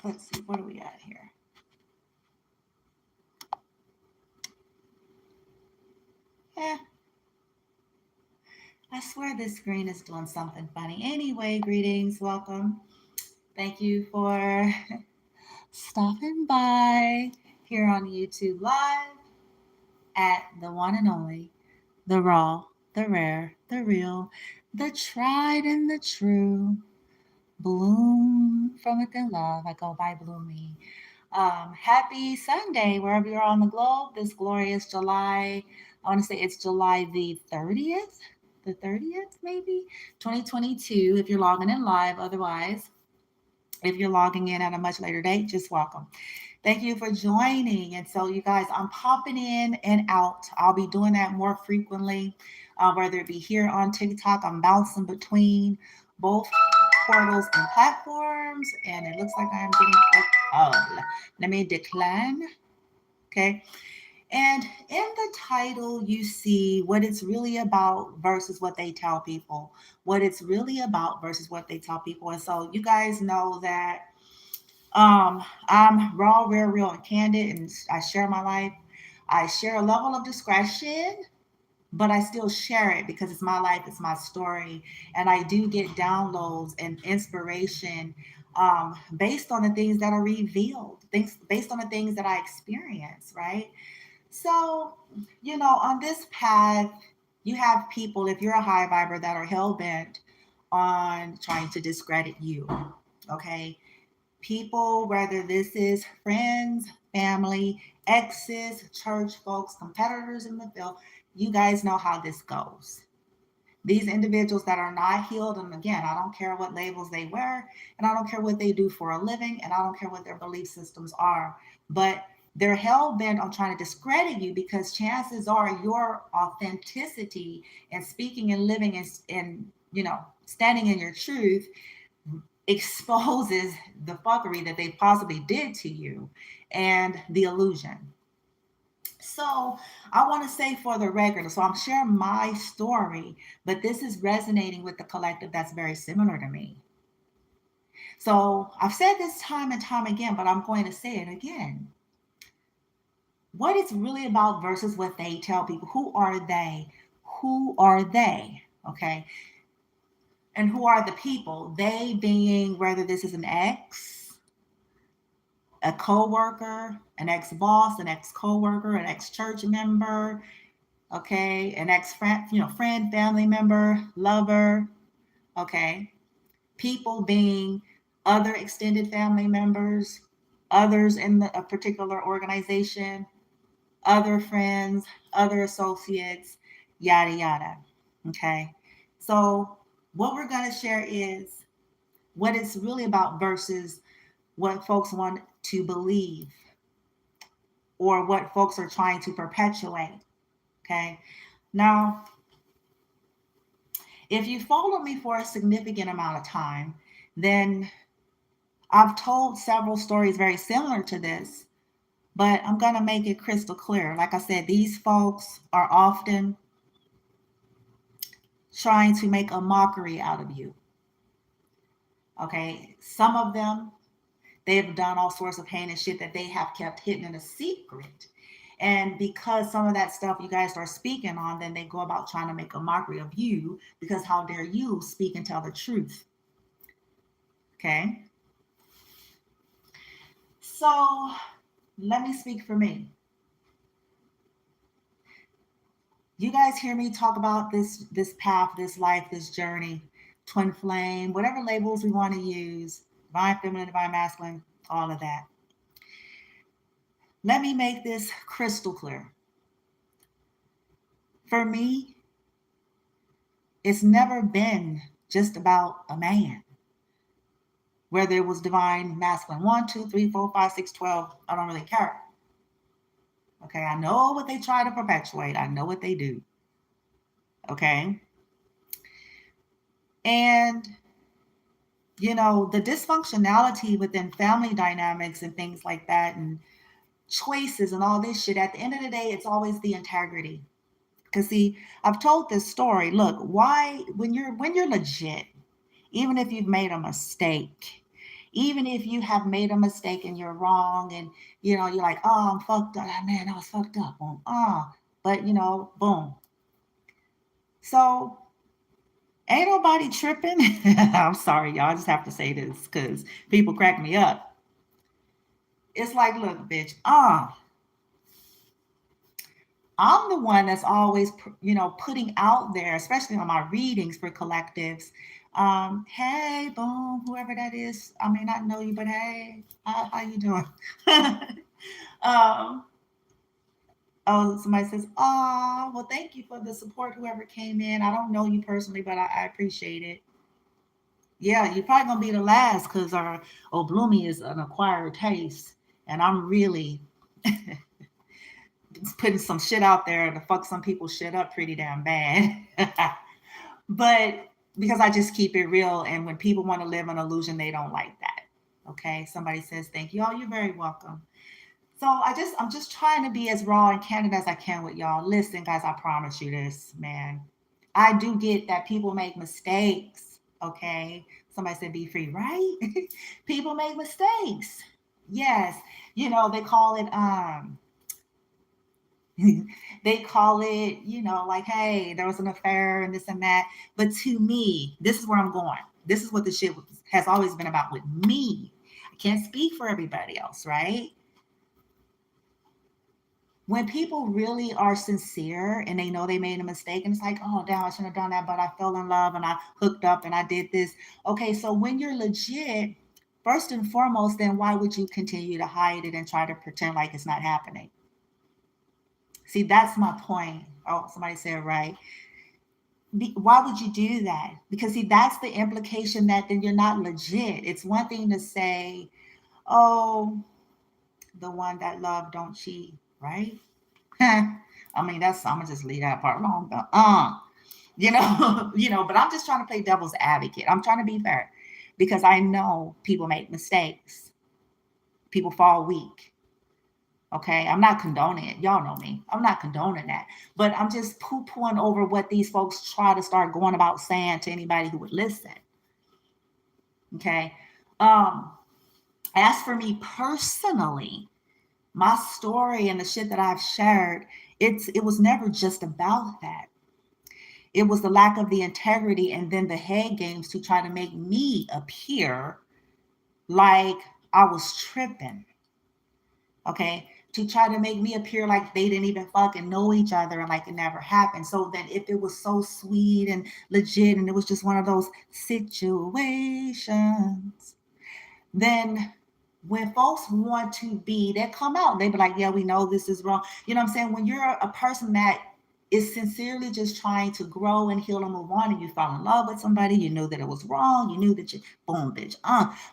let's see, what are we at here? Eh, I swear this screen is doing something funny. Anyway, greetings, welcome. Thank you for stopping by here on YouTube Live at the one and only, the raw, the rare, the real, the tried and the true. Bloom from within love. I go by Bloomy. Happy Sunday, wherever you're on the globe. This glorious July, I want to say it's July the 30th, maybe 2022. If you're logging in live, otherwise, if you're logging in at a much later date, just welcome. Thank you for joining. And so, you guys, I'm popping in and out. I'll be doing that more frequently, whether it be here on TikTok. I'm bouncing between both portals and platforms. And it looks like I am getting, let me decline. Okay. And in the title, you see what it's really about versus what they tell people. What it's really about versus what they tell people. And so, you guys know that I'm raw, rare, real, and candid, and I share my life. I share a level of discretion, but I still share it because it's my life, it's my story, and I do get downloads and inspiration based on the things that are revealed, things based on the things that I experience, right? So, on this path, you have people, if you're a high viber, that are hell bent on trying to discredit you. Okay, people, whether this is friends, family, exes, church folks, competitors in the field, you guys know how this goes. These individuals that are not healed, and again, I don't care what labels they wear, and I don't care what they do for a living, and I don't care what their belief systems are, but they're hell bent on trying to discredit you because chances are your authenticity and speaking and living and standing in your truth exposes the fuckery that they possibly did to you and the illusion. So I want to say for the record, so I'm sharing my story, but this is resonating with the collective that's very similar to me. So I've said this time and time again, but I'm going to say it again. What it's really about versus what they tell people. Who are they? Who are they? Okay. And who are the people? They being whether this is an ex, a co-worker, an ex-boss, an ex-co-worker, an ex-church member, okay, an ex-friend, friend, family member, lover, okay. People being other extended family members, others in a particular organization, other friends, other associates, yada yada. Okay. So what we're going to share is what it's really about versus what folks want to believe or what folks are trying to perpetuate. Okay. Now, if you follow me for a significant amount of time, then I've told several stories very similar to this, but I'm going to make it crystal clear. Like I said, these folks are often trying to make a mockery out of you. Okay. Some of them, they've done all sorts of heinous shit that they have kept hidden in a secret. And because some of that stuff you guys are speaking on, then they go about trying to make a mockery of you because how dare you speak and tell the truth. Okay. So let me speak for me. You guys hear me talk about this path, this life, this journey, twin flame, whatever labels we want to use, divine feminine, divine masculine, all of that. Let me make this crystal clear. For me, it's never been just about a man. Whether it was divine masculine 1, 2, 3, 4, 5, 6, 12, I don't really care. Okay, I know what they try to perpetuate. I know what they do. Okay. And the dysfunctionality within family dynamics and things like that and choices and all this shit, at the end of the day, it's always the integrity. Because see, I've told this story. Look, why when you're legit, even if you've made a mistake, Even if you have made a mistake and you're wrong and, you're like, oh, I'm fucked up. Man, I was fucked up. But, boom. So ain't nobody tripping. I'm sorry, y'all. I just have to say this because people crack me up. It's like, look, bitch, I'm the one that's always, putting out there, especially on my readings for collectives. Hey, boom, whoever that is. I may not know you, but hey, how you doing? um, oh, somebody says, oh, well, thank you for the support, whoever came in. I don't know you personally, but I appreciate it. Yeah, you're probably gonna be the last because our Bloomy is an acquired taste, and I'm really putting some shit out there to fuck some people shit up pretty damn bad. But because I just keep it real, and when people want to live an illusion, they don't like that. Okay, somebody says thank you. Oh, you're very welcome. So I'm just trying to be as raw and candid as I can with y'all. Listen, guys, I promise you this, man. I do get that people make mistakes. Okay, somebody said be free, right? People make mistakes. Yes, they call it they call it, like, hey, there was an affair and this and that. But to me, this is where I'm going. This is what the shit has always been about with me. I can't speak for everybody else, right? When people really are sincere and they know they made a mistake and it's like, oh, damn, I shouldn't have done that, but I fell in love and I hooked up and I did this. Okay, so when you're legit, first and foremost, then why would you continue to hide it and try to pretend like it's not happening? See, that's my point. Oh, somebody said right. Why would you do that? Because see, that's the implication that then you're not legit. It's one thing to say, oh, the one that love don't cheat, right? I mean, I'm gonna just leave that part alone. But but I'm just trying to play devil's advocate. I'm trying to be fair because I know people make mistakes. People fall weak. Okay, I'm not condoning it. Y'all know me. I'm not condoning that. But I'm just poo-pooing over what these folks try to start going about saying to anybody who would listen. Okay. As for me personally, my story and the shit that I've shared, it was never just about that. It was the lack of the integrity and then the head games to try to make me appear like I was tripping. Okay, to try to make me appear like they didn't even fucking know each other and like it never happened. So that if it was so sweet and legit and it was just one of those situations, then when folks want to be, they come out and they be like, yeah, we know this is wrong. You know what I'm saying? When you're a person that is sincerely just trying to grow and heal and move on, and you fall in love with somebody, you knew that it was wrong, you knew that you, boom, bitch,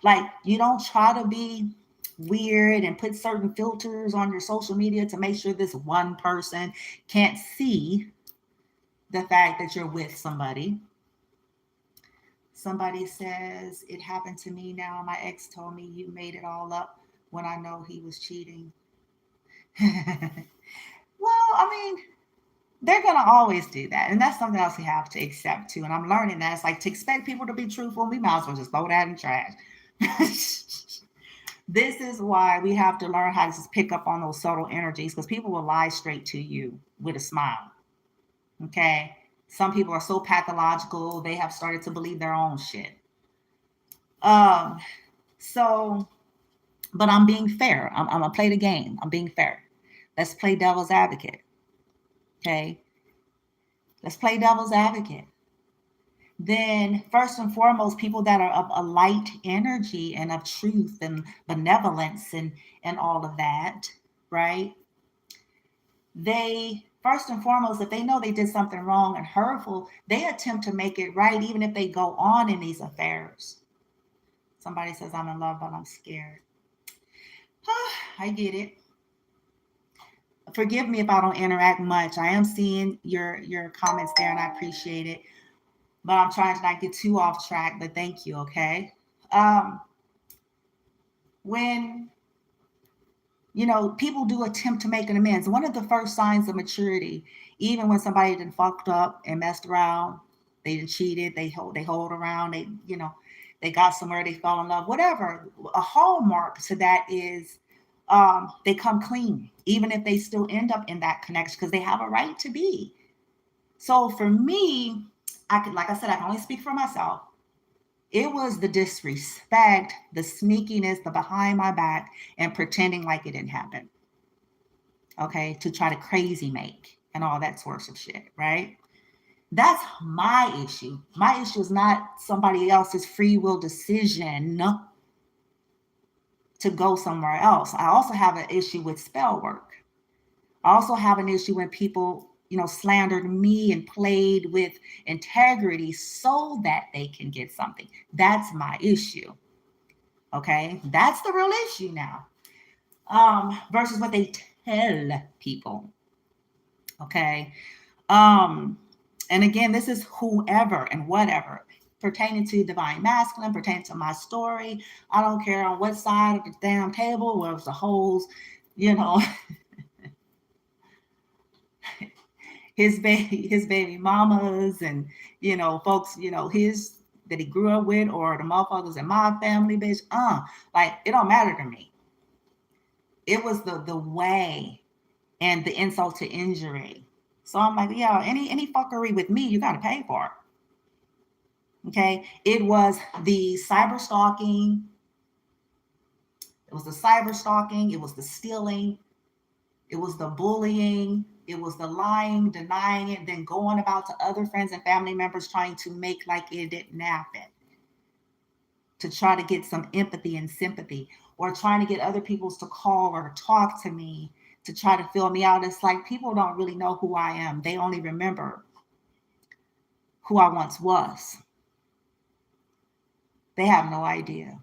like you don't try to be weird and put certain filters on your social media to make sure this one person can't see the fact that you're with somebody. Somebody says, it happened to me now. My ex told me you made it all up when I know he was cheating. Well, I mean, they're going to always do that. And that's something else we have to accept too. And I'm learning that. It's like to expect people to be truthful, we might as well just throw that in trash. This is why we have to learn how to just pick up on those subtle energies because people will lie straight to you with a smile. Okay. Some people are so pathological, they have started to believe their own shit. Um, so, but I'm being fair. I'm gonna play the game. I'm being fair. Let's play devil's advocate. Okay. Let's play devil's advocate. Then, first and foremost, people that are of a light energy and of truth and benevolence and all of that, right? They first and foremost, if they know they did something wrong and hurtful, they attempt to make it right, even if they go on in these affairs. Somebody says, I'm in love, but I'm scared. I get it. Forgive me if I don't interact much. I am seeing your comments there and I appreciate it. But I'm trying to not get too off track, but thank you, okay? When people do attempt to make an amends. One of the first signs of maturity, even when somebody done fucked up and messed around, they done cheated, they hold around, they got somewhere, they fell in love, whatever. A hallmark to that is they come clean, even if they still end up in that connection, because they have a right to be. So for me, like I said, I can only speak for myself. It was the disrespect, the sneakiness, the behind my back, and pretending like it didn't happen. Okay, to try to crazy make and all that sorts of shit, right? That's my issue. My issue is not somebody else's free will decision to go somewhere else. I also have an issue with spell work. I also have an issue when people, slandered me and played with integrity so that they can get something. That's my issue. Okay, that's the real issue now. Versus what they tell people. Okay. And again, this is whoever and whatever pertaining to divine masculine, pertaining to my story. I don't care on what side of the damn table, where it's the holes, his baby mamas and, folks, his that he grew up with, or the motherfuckers in my family, bitch. Like, it don't matter to me. It was the way and the insult to injury. So I'm like, yeah, any fuckery with me, you gotta pay for it. Okay. It was the cyber stalking. It was the cyber stalking. It was the stealing. It was the bullying. It was the lying, denying it, then going about to other friends and family members trying to make like it didn't happen, to try to get some empathy and sympathy, or trying to get other people to call or talk to me to try to fill me out. It's like people don't really know who I am. They only remember who I once was. They have no idea.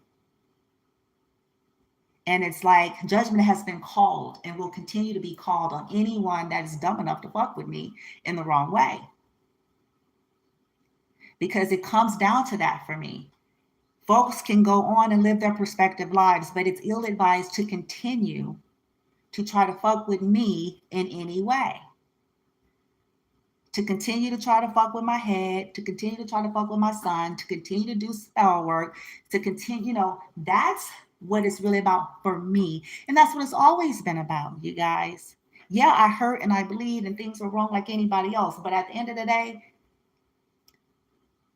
And it's like judgment has been called and will continue to be called on anyone that is dumb enough to fuck with me in the wrong way. Because it comes down to that for me. Folks can go on and live their prospective lives, but it's ill-advised to continue to try to fuck with me in any way. To continue to try to fuck with my head, to continue to try to fuck with my son, to continue to do spell work, to continue, that's what it's really about for me. And that's what it's always been about, you guys. Yeah, I hurt and I bleed and things were wrong like anybody else. But at the end of the day,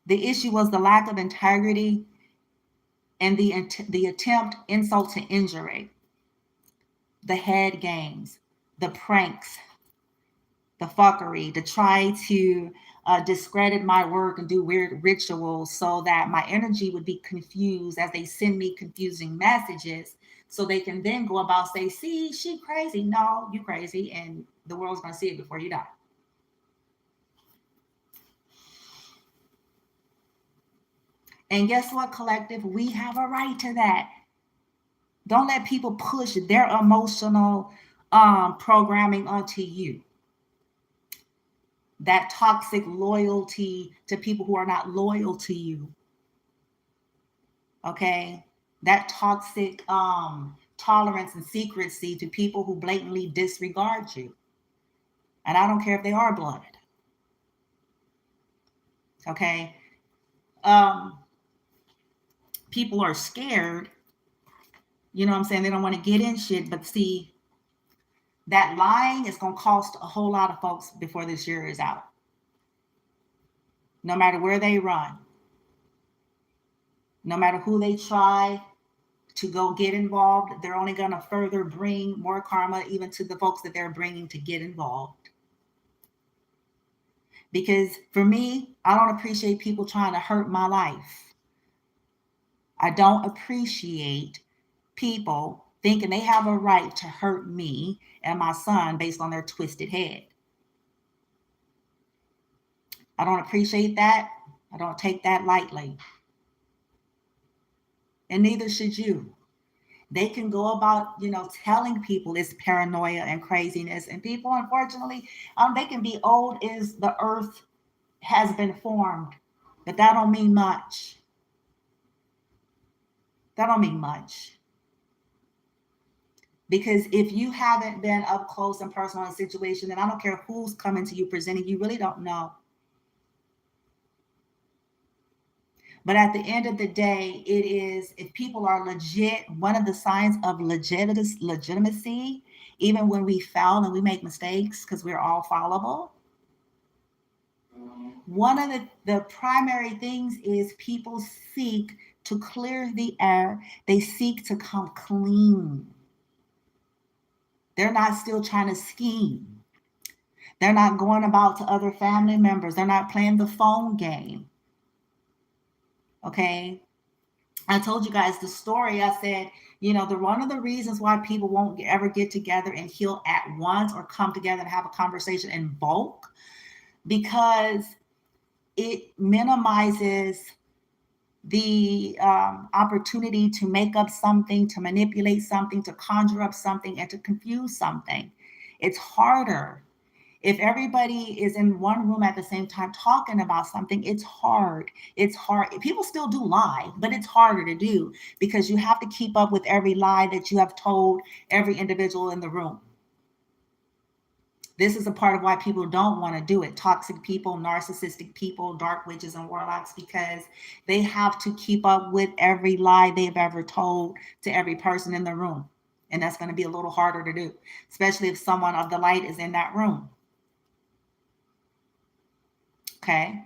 the issue was the lack of integrity and the attempt, insult to injury, the head games, the pranks, the fuckery, to try to discredit my work and do weird rituals so that my energy would be confused as they send me confusing messages, so they can then go about say, see, she crazy. No, you crazy, and the world's gonna see it before you die. And guess what, collective? We have a right to that. Don't let people push their emotional programming onto you. That toxic loyalty to people who are not loyal to you. Okay? That toxic tolerance and secrecy to people who blatantly disregard you. And I don't care if they are blood. Okay? People are scared. You know what I'm saying? They don't want to get in shit, but see, that lying is going to cost a whole lot of folks before this year is out. No matter where they run, no matter who they try to go get involved, they're only going to further bring more karma even to the folks that they're bringing to get involved. Because for me, I don't appreciate people trying to hurt my life. I don't appreciate people thinking they have a right to hurt me and my son based on their twisted head. I don't appreciate that. I don't take that lightly. And neither should you. They can go about, telling people it's paranoia and craziness. And people, unfortunately, they can be old as the earth has been formed. But that don't mean much. That don't mean much. Because if you haven't been up close and personal in a situation, then I don't care who's coming to you presenting, you really don't know. But at the end of the day, it is, if people are legit, one of the signs of legitimacy, even when we fail and we make mistakes, because we're all fallible, one of the primary things is people seek to clear the air. They seek to come clean. They're not still trying to scheme. They're not going about to other family members. They're not playing the phone game. Okay. I told you guys the story. I said, one of the reasons why people won't ever get together and heal at once or come together and have a conversation in bulk, because it minimizes the opportunity to make up something, to manipulate something, to conjure up something, and to confuse something. It's harder. If everybody is in one room at the same time talking about something, it's hard. It's hard. People still do lie, but it's harder to do because you have to keep up with every lie that you have told every individual in the room. This is a part of why people don't want to do it. Toxic people, narcissistic people, dark witches and warlocks, because they have to keep up with every lie they've ever told to every person in the room. And that's going to be a little harder to do, especially if someone of the light is in that room. Okay.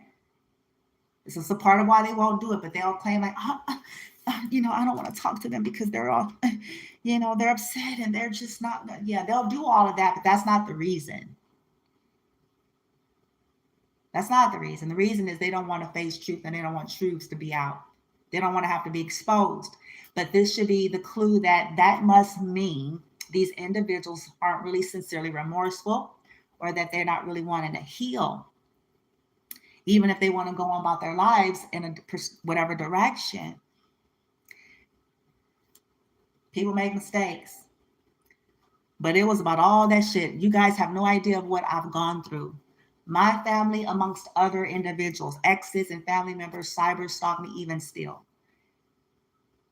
This is a part of why they won't do it, but they'll claim like, I don't want to talk to them because they're all, they're upset and they're just not, yeah, they'll do all of that, but that's not the reason. That's not the reason. The reason is they don't want to face truth and they don't want truths to be out. They don't want to have to be exposed. But this should be the clue that must mean these individuals aren't really sincerely remorseful, or that they're not really wanting to heal. Even if they want to go on about their lives in whatever direction. People make mistakes. But it was about all that shit. You guys have no idea of what I've gone through. My family, amongst other individuals, exes and family members, cyber stalk me even still.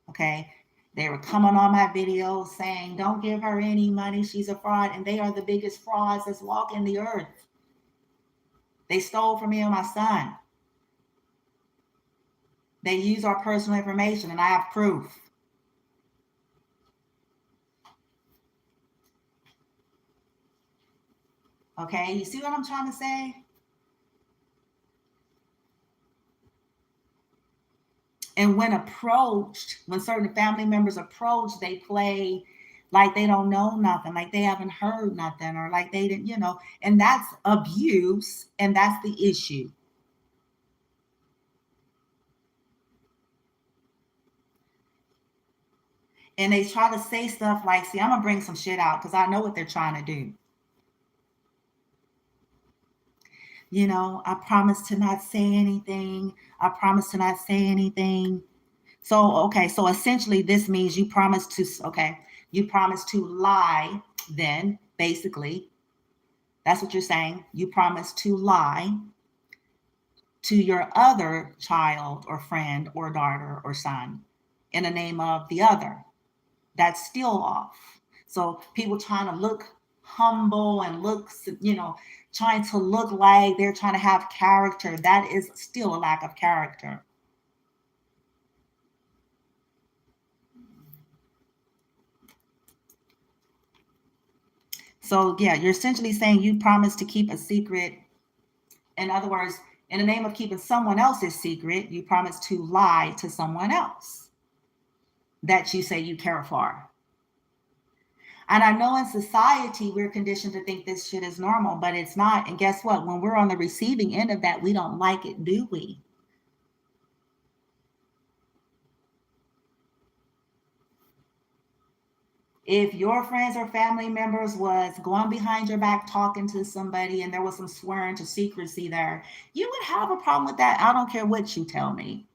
Okay? They were coming on my videos saying, don't give her any money, she's a fraud. And they are the biggest frauds that's walking the earth. They stole from me and my son. They use our personal information, and I have proof. Okay, you see what I'm trying to say? And when certain family members approach, they play like they don't know nothing, like they haven't heard nothing, or like they didn't, and that's abuse, and that's the issue. And they try to say stuff like, see, I'm going to bring some shit out because I know what they're trying to do. I promise to not say anything. I promise to not say anything. So, okay. So essentially this means you promise to lie. Then basically, that's what you're saying. You promise to lie to your other child or friend or daughter or son in the name of the other. That's still off. So people trying to look humble and trying to look like they're trying to have character, that is still a lack of character. So yeah, you're essentially saying you promise to keep a secret. In other words, in the name of keeping someone else's secret, you promise to lie to someone else that you say you care for. And I know in society, we're conditioned to think this shit is normal, but it's not. And guess what? When we're on the receiving end of that, we don't like it, do we? If your friends or family members was going behind your back talking to somebody and there was some swearing to secrecy there, you would have a problem with that. I don't care what you tell me.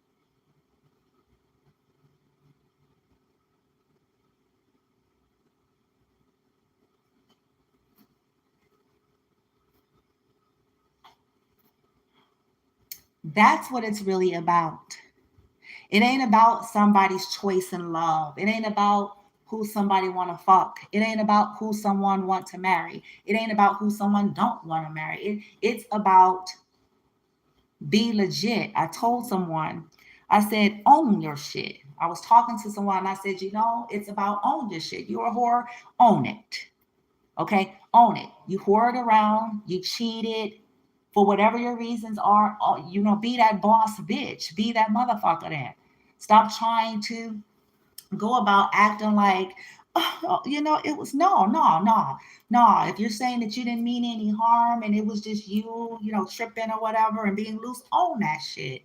That's what it's really about. It ain't about somebody's choice in love. It ain't about who somebody want to fuck. It ain't about who someone want to marry. It ain't about who someone don't want to marry. It's about be legit. I told someone I said, own your shit. I was talking to someone and I said, it's about own your shit. You're a whore, own it. Okay, own it. You whored around, you cheated, for whatever your reasons are, be that boss bitch, be that motherfucker then. Stop trying to go about acting like, it was no. If you're saying that you didn't mean any harm and it was just you, tripping or whatever and being loose, own that shit.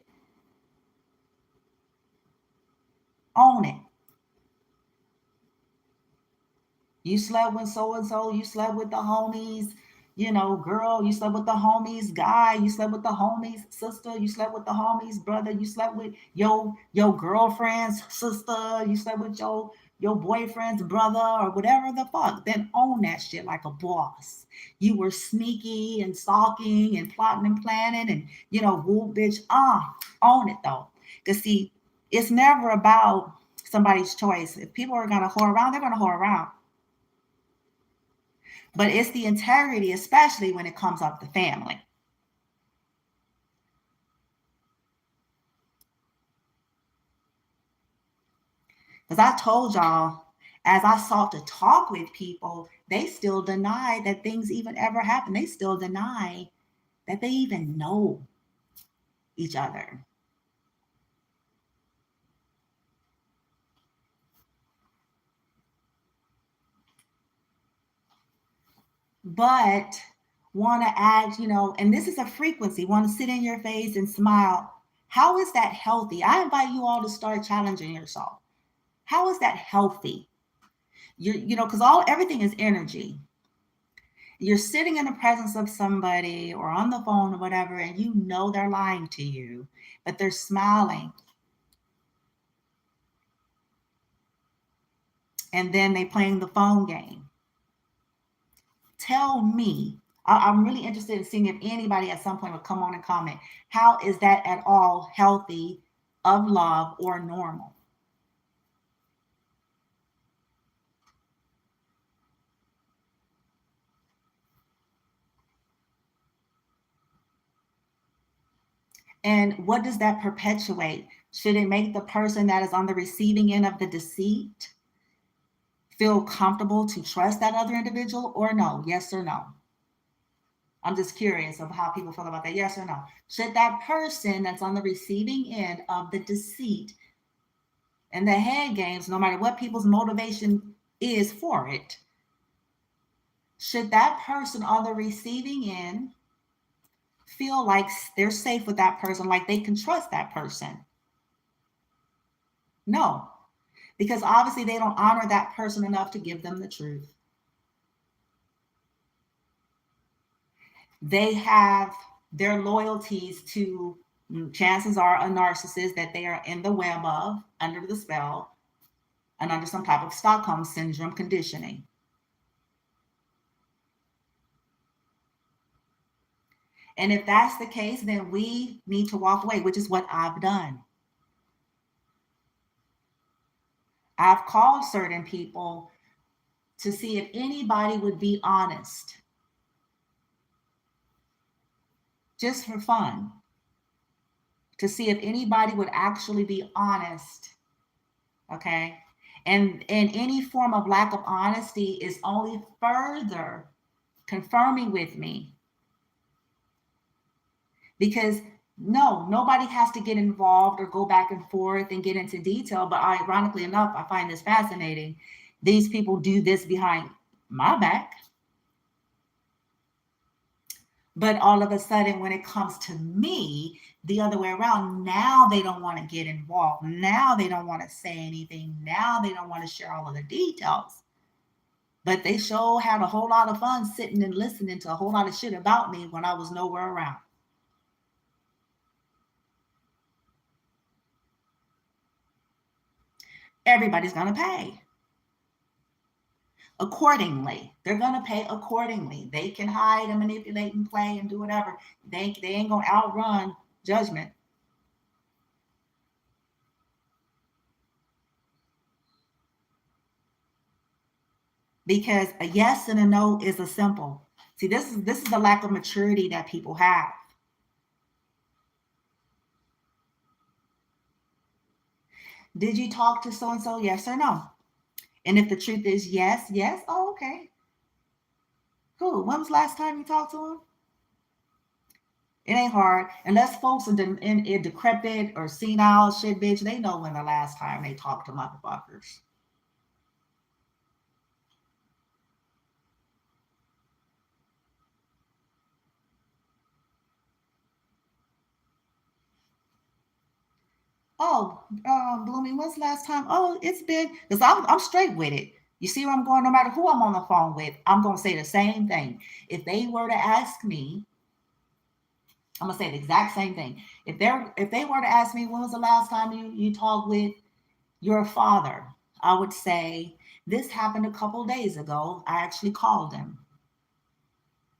Own it. You slept with so and so, you slept with the homies, girl, you slept with the homies guy, you slept with the homies sister, you slept with the homies brother, you slept with your girlfriend's sister, you slept with your boyfriend's brother or whatever the fuck. Then own that shit like a boss. You were sneaky and stalking and plotting and planning and woo bitch, own it though. Cause see, it's never about somebody's choice. If people are gonna whore around, they're gonna whore around. But it's the integrity, especially when it comes up to family. Because I told y'all, as I sought to talk with people, they still deny that things even ever happen. They still deny that they even know each other. But want to add, and this is a frequency, want to sit in your face and smile. How is that healthy? I invite you all to start challenging yourself. How is that healthy? Because everything is energy. You're sitting in the presence of somebody or on the phone or whatever, and they're lying to you, but they're smiling. And then they playing the phone game. Tell me, I'm really interested in seeing if anybody at some point would come on and comment. How is that at all healthy, of love, or normal? And what does that perpetuate? Should it make the person that is on the receiving end of the deceit feel comfortable to trust that other individual, or no? Yes or no? I'm just curious of how people feel about that. Yes or no? Should that person that's on the receiving end of the deceit and the head games, no matter what people's motivation is for it, should that person on the receiving end feel like they're safe with that person, like they can trust that person? No, because obviously they don't honor that person enough to give them the truth. They have their loyalties to, chances are, a narcissist that they are in the web of, under the spell, and under some type of Stockholm syndrome conditioning. And if that's the case, then we need to walk away, which is what I've done. I've called certain people to see if anybody would be honest, just for fun, to see if anybody would actually be honest. Okay. And any form of lack of honesty is only further confirming with me, because no, nobody has to get involved or go back and forth and get into detail. But ironically enough, I find this fascinating. These people do this behind my back. But all of a sudden, when it comes to me, the other way around, now they don't want to get involved. Now they don't want to say anything. Now they don't want to share all of the details. But they sure had a whole lot of fun sitting and listening to a whole lot of shit about me when I was nowhere around. Everybody's going to pay accordingly. They're going to pay accordingly. They can hide and manipulate and play and do whatever. They ain't going to outrun judgment. Because a yes and a no is a simple. See, this is the lack of maturity that people have. Did you talk to so and so? Yes or no? And if the truth is yes, yes, oh, okay. Cool. When was the last time you talked to him? It ain't hard. Unless folks are in decrepit or senile shit, bitch, they know when the last time they talked to motherfuckers. Oh, Blooming, when's the last time? Oh, it's been, because I'm straight with it. You see where I'm going? No matter who I'm on the phone with, I'm going to say the same thing. If they were to ask me, I'm going to say the exact same thing. If they were to ask me, when was the last time you talked with your father? I would say, this happened a couple days ago. I actually called him.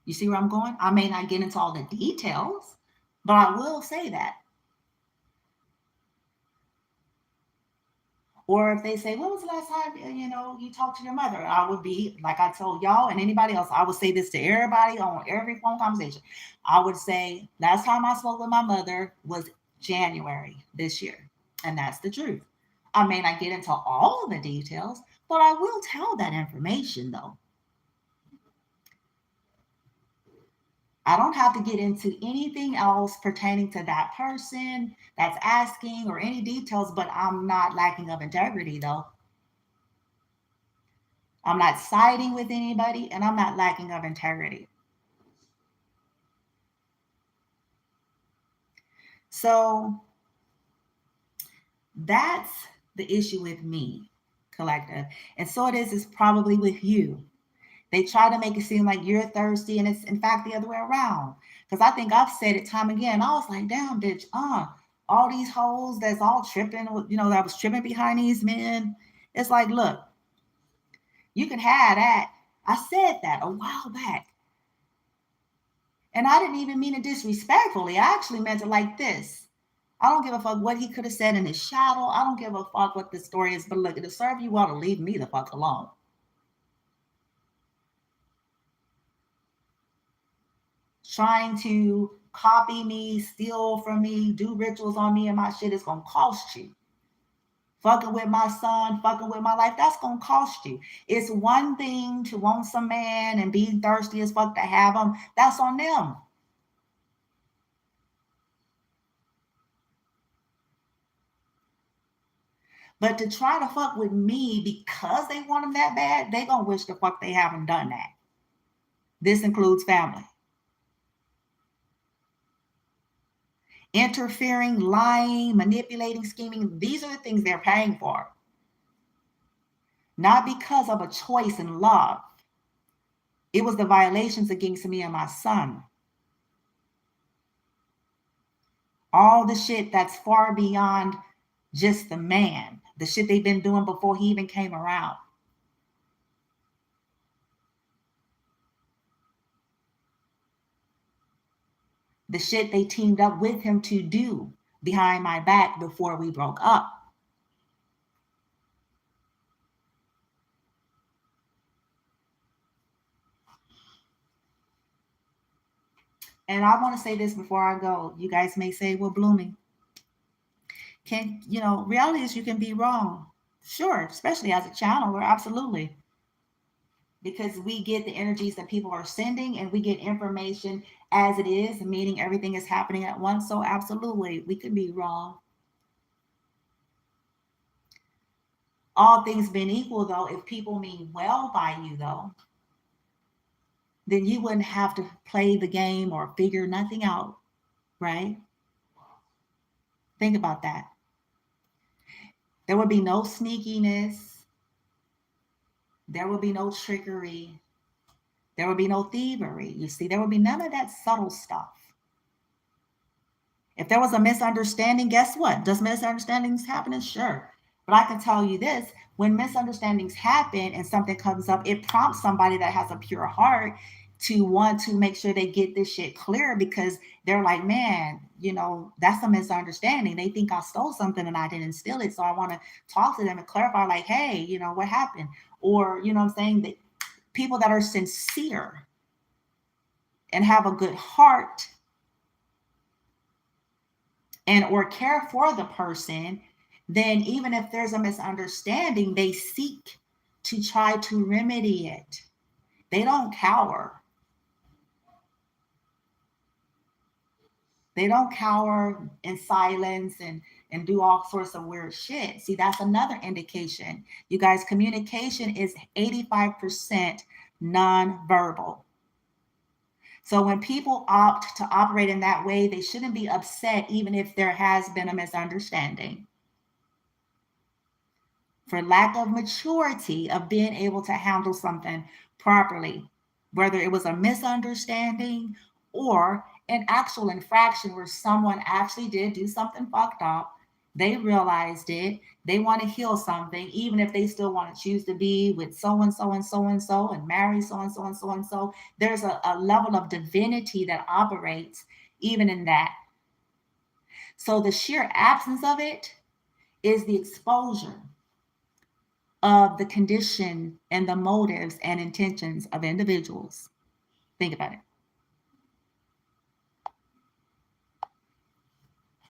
You see where I'm going? I may not get into all the details, but I will say that. Or if they say, when was the last time you talked to your mother? I would be like I told y'all and anybody else. I would say this to everybody on every phone conversation. I would say last time I spoke with my mother was January this year, and that's the truth. I may not get into all the details, but I will tell that information though. I don't have to get into anything else pertaining to that person that's asking or any details, but I'm not lacking of integrity though. I'm not siding with anybody and I'm not lacking of integrity. So that's the issue with me, collective. And so it is probably with you. They try to make it seem like you're thirsty, and it's in fact the other way around. Because I think I've said it time again. I was like, damn, bitch, all these hoes that's all tripping, that was tripping behind these men. It's like, look, you can have that. I said that a while back. And I didn't even mean it disrespectfully. I actually meant it like this. I don't give a fuck what he could have said in his shadow. I don't give a fuck what the story is. But look, it'll serve you well to leave me the fuck alone. Trying to copy me, steal from me, do rituals on me and my shit is going to cost you. Fucking with my son, fucking with my life, that's going to cost you. It's one thing to want some man and be thirsty as fuck to have him. That's on them. But to try to fuck with me because they want them that bad, they gonna wish the fuck they haven't done that. This includes family. Interfering, lying, manipulating, scheming, these are the things they're paying for. Not because of a choice in love. It was the violations against me and my son. All the shit that's far beyond just the man. The shit they've been doing before he even came around. The shit they teamed up with him to do behind my back before we broke up. And I want to say this before I go. You guys may say, well, Blooming, reality is you can be wrong. Sure, especially as a channeler, absolutely. Because we get the energies that people are sending and we get information as it is, meaning everything is happening at once. So absolutely, we could be wrong. All things being equal, though, if people mean well by you, though, then you wouldn't have to play the game or figure nothing out, right? Think about that. There would be no sneakiness. There would be no trickery. There would be no thievery. You see, there would be none of that subtle stuff. If there was a misunderstanding, guess what? Does misunderstandings happen? Sure. But I can tell you this, when misunderstandings happen and something comes up, it prompts somebody that has a pure heart to want to make sure they get this shit clear because they're like, man, that's a misunderstanding. They think I stole something and I didn't steal it. So I want to talk to them and clarify, like, hey, what happened? Or, what I'm saying, that people that are sincere and have a good heart and or care for the person, then even if there's a misunderstanding, they seek to try to remedy it. They don't cower. They don't cower in silence and do all sorts of weird shit. See, that's another indication. You guys, communication is 85% nonverbal. So when people opt to operate in that way, they shouldn't be upset even if there has been a misunderstanding. For lack of maturity of being able to handle something properly, whether it was a misunderstanding or an actual infraction where someone actually did do something fucked up, they realized it, they want to heal something, even if they still want to choose to be with so and so and so and so and marry so and so and so and so. There's a level of divinity that operates even in that. So the sheer absence of it is the exposure of the condition and the motives and intentions of individuals. Think about it.